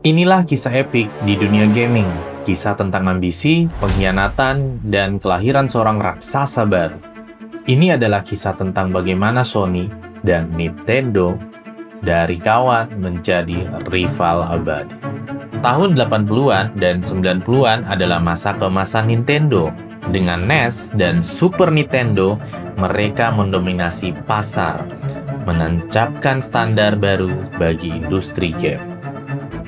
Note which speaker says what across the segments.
Speaker 1: Inilah kisah epik di dunia gaming, kisah tentang ambisi, pengkhianatan, dan kelahiran seorang raksasa baru. Ini adalah kisah tentang bagaimana Sony dan Nintendo dari kawan menjadi rival abadi. Tahun 80-an dan 90-an adalah masa keemasan Nintendo. Dengan NES dan Super Nintendo, mereka mendominasi pasar, menancapkan standar baru bagi industri game.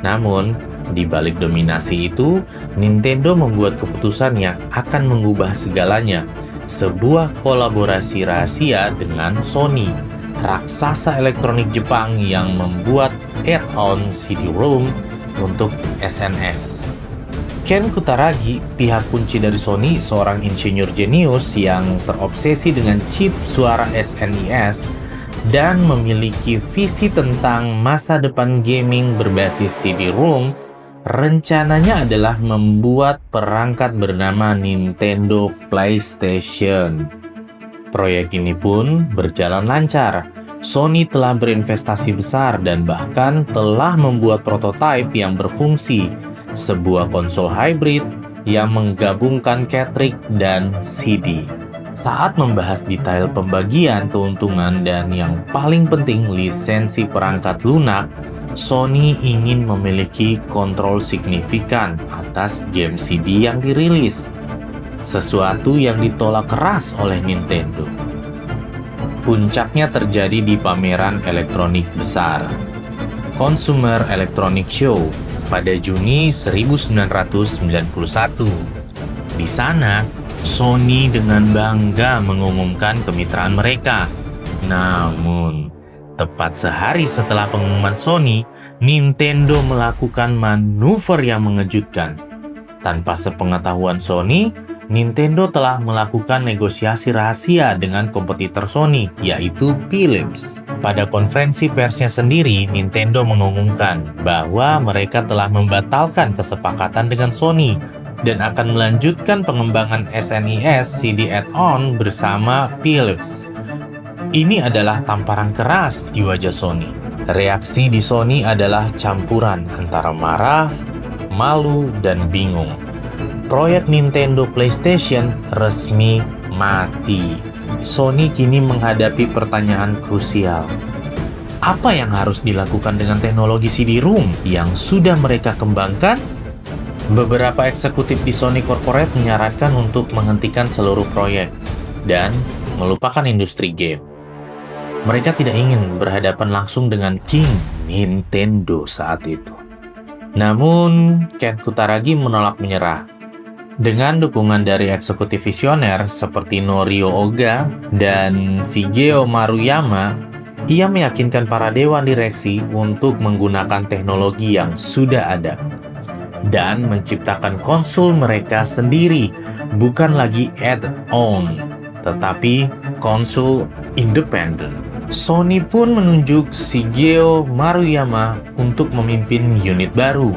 Speaker 1: Namun, di balik dominasi itu, Nintendo membuat keputusan yang akan mengubah segalanya. Sebuah kolaborasi rahasia dengan Sony, raksasa elektronik Jepang yang membuat add-on CD-ROM untuk SNS. Ken Kutaragi, pihak kunci dari Sony, seorang insinyur jenius yang terobsesi dengan chip suara SNES dan memiliki visi tentang masa depan gaming berbasis CD-ROM, rencananya adalah membuat perangkat bernama Nintendo PlayStation. Proyek ini pun berjalan lancar. Sony telah berinvestasi besar dan bahkan telah membuat prototipe yang berfungsi, sebuah konsol hybrid yang menggabungkan cartridge dan CD. Saat membahas detail pembagian keuntungan dan yang paling penting lisensi perangkat lunak, Sony ingin memiliki kontrol signifikan atas game CD yang dirilis, sesuatu yang ditolak keras oleh Nintendo. Puncaknya terjadi di pameran elektronik besar, Consumer Electronic Show, pada Juni 1991. Di sana, Sony dengan bangga mengumumkan kemitraan mereka. Namun, tepat sehari setelah pengumuman Sony, Nintendo melakukan manuver yang mengejutkan. Tanpa sepengetahuan Sony, Nintendo telah melakukan negosiasi rahasia dengan kompetitor Sony, yaitu Philips. Pada konferensi persnya sendiri, Nintendo mengumumkan bahwa mereka telah membatalkan kesepakatan dengan Sony dan akan melanjutkan pengembangan SNES CD add-on bersama Philips. Ini adalah tamparan keras di wajah Sony. Reaksi di Sony adalah campuran antara marah, malu, dan bingung. Proyek Nintendo PlayStation resmi mati. Sony kini menghadapi pertanyaan krusial. Apa yang harus dilakukan dengan teknologi CD-ROM yang sudah mereka kembangkan? Beberapa eksekutif di Sony Corporate menyarankan untuk menghentikan seluruh proyek dan melupakan industri game. Mereka tidak ingin berhadapan langsung dengan King Nintendo saat itu. Namun, Ken Kutaragi menolak menyerah. Dengan dukungan dari eksekutif visioner seperti Norio Oga dan Shigeo Maruyama, ia meyakinkan para dewan direksi untuk menggunakan teknologi yang sudah ada dan menciptakan konsol mereka sendiri, bukan lagi add-on, tetapi konsol independen. Sony pun menunjuk Shigeo Maruyama untuk memimpin unit baru,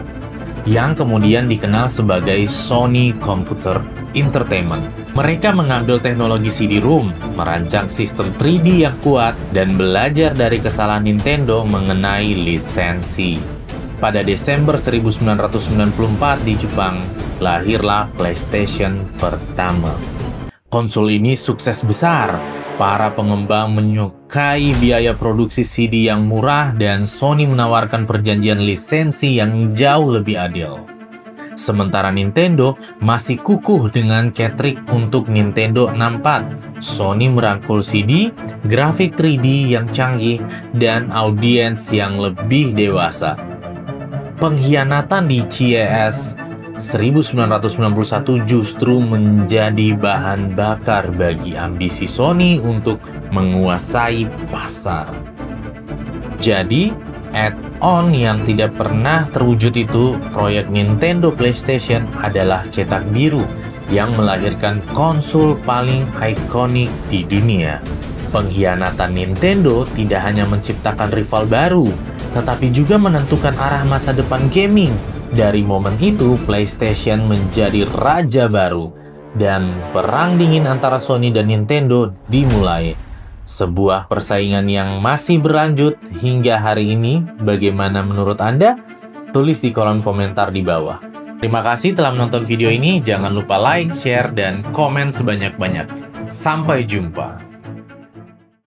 Speaker 1: yang kemudian dikenal sebagai Sony Computer Entertainment. Mereka mengambil teknologi CD-ROM, merancang sistem 3D yang kuat, dan belajar dari kesalahan Nintendo mengenai lisensi. Pada Desember 1994 di Jepang, lahirlah PlayStation pertama. Konsol ini sukses besar. Para pengembang menyukai biaya produksi CD yang murah dan Sony menawarkan perjanjian lisensi yang jauh lebih adil. Sementara Nintendo masih kukuh dengan cartridge untuk Nintendo 64. Sony merangkul CD, grafik 3D yang canggih, dan audiens yang lebih dewasa. Pengkhianatan di CES 1991 justru menjadi bahan bakar bagi ambisi Sony untuk menguasai pasar. Jadi, add-on yang tidak pernah terwujud itu, proyek Nintendo PlayStation adalah cetak biru yang melahirkan konsol paling ikonik di dunia. Pengkhianatan Nintendo tidak hanya menciptakan rival baru, tetapi juga menentukan arah masa depan gaming. Dari momen itu, PlayStation menjadi raja baru, dan perang dingin antara Sony dan Nintendo dimulai. Sebuah persaingan yang masih berlanjut hingga hari ini. Bagaimana menurut Anda? Tulis di kolom komentar di bawah. Terima kasih telah menonton video ini. Jangan lupa like, share, dan komen sebanyak-banyaknya. Sampai jumpa.